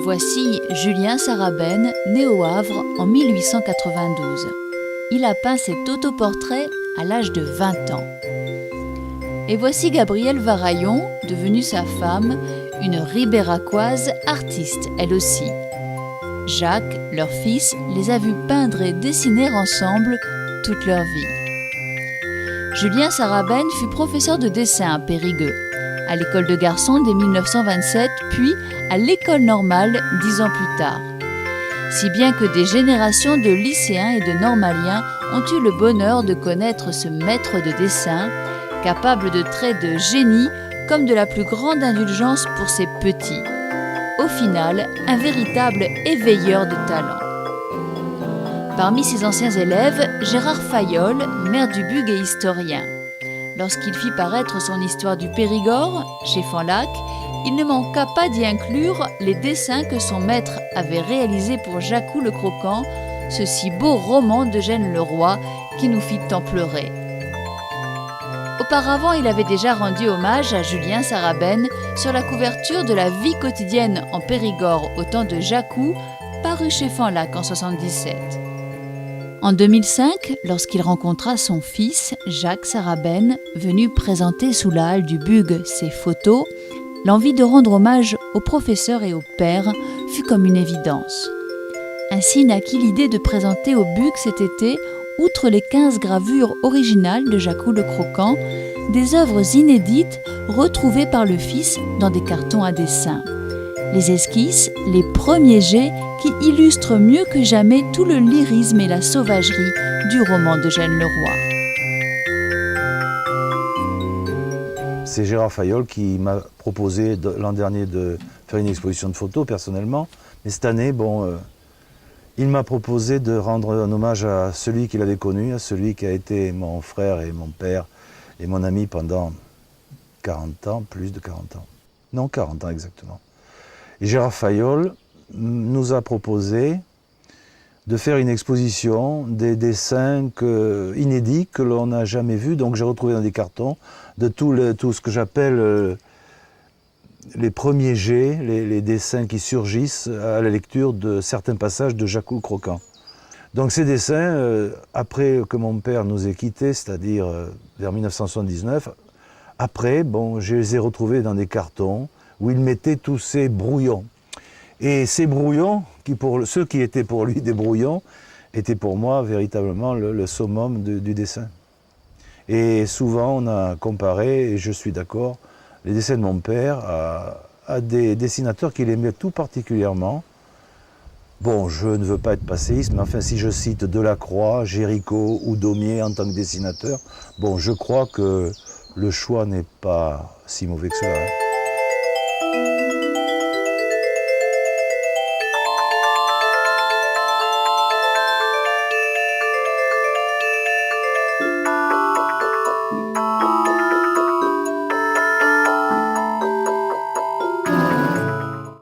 Voici Julien Sarabène, né au Havre en 1892. Il a peint cet autoportrait à l'âge de 20 ans. Et voici Gabrielle Varaillon, devenue sa femme, une ribéracoise artiste elle aussi. Jacques, leur fils, les a vus peindre et dessiner ensemble toute leur vie. Julien Sarabène fut professeur de dessin à Périgueux, à l'école de garçons dès 1927, puis à l'école normale 10 ans plus tard. Si bien que des générations de lycéens et de normaliens ont eu le bonheur de connaître ce maître de dessin, capable de traits de génie comme de la plus grande indulgence pour ses petits. Au final, un véritable éveilleur de talent. Parmi ses anciens élèves, Gérard Fayolle, maire du Bug et historien. Lorsqu'il fit paraître son histoire du Périgord, chez Fanlac, il ne manqua pas d'y inclure les dessins que son maître avait réalisés pour Jacou le Croquant, ce si beau roman d'Eugène Leroy qui nous fit tant pleurer. Auparavant, il avait déjà rendu hommage à Julien Sarabène sur la couverture de La vie quotidienne en Périgord au temps de Jacou, paru chez Fanlac en 1977. En 2005, lorsqu'il rencontra son fils, Jacques Sarabène, venu présenter sous la halle du Bug ses photos, l'envie de rendre hommage aux professeurs et aux pères fut comme une évidence. Ainsi naquit l'idée de présenter au Bug cet été, outre les 15 gravures originales de Jacou le Croquant, des œuvres inédites retrouvées par le fils dans des cartons à dessin. Les esquisses, les premiers jets qui illustrent mieux que jamais tout le lyrisme et la sauvagerie du roman d'Eugène Leroy. C'est Gérard Fayolle qui m'a proposé l'an dernier de faire une exposition de photos personnellement, mais cette année, il m'a proposé de rendre un hommage à celui qu'il avait connu, à celui qui a été mon frère et mon père et mon ami pendant 40 ans, plus de 40 ans. Non, 40 ans exactement. Et Gérard Fayolle nous a proposé de faire une exposition des dessins inédits que l'on n'a jamais vus. Donc j'ai retrouvé dans des cartons de tout ce que j'appelle les premiers jets, les dessins qui surgissent à la lecture de certains passages de Jacou le Croquant. Donc ces dessins, après que mon père nous ait quittés, c'est-à-dire vers 1979, après, je les ai retrouvés dans des cartons où il mettait tous ces brouillons. Et ces brouillons, ceux qui étaient pour lui des brouillons, étaient pour moi véritablement le summum du dessin. Et souvent on a comparé, et je suis d'accord, les dessins de mon père à des dessinateurs qu'il aimait tout particulièrement. Je ne veux pas être passéiste, mais enfin si je cite Delacroix, Géricault ou Daumier en tant que dessinateur, je crois que le choix n'est pas si mauvais que cela.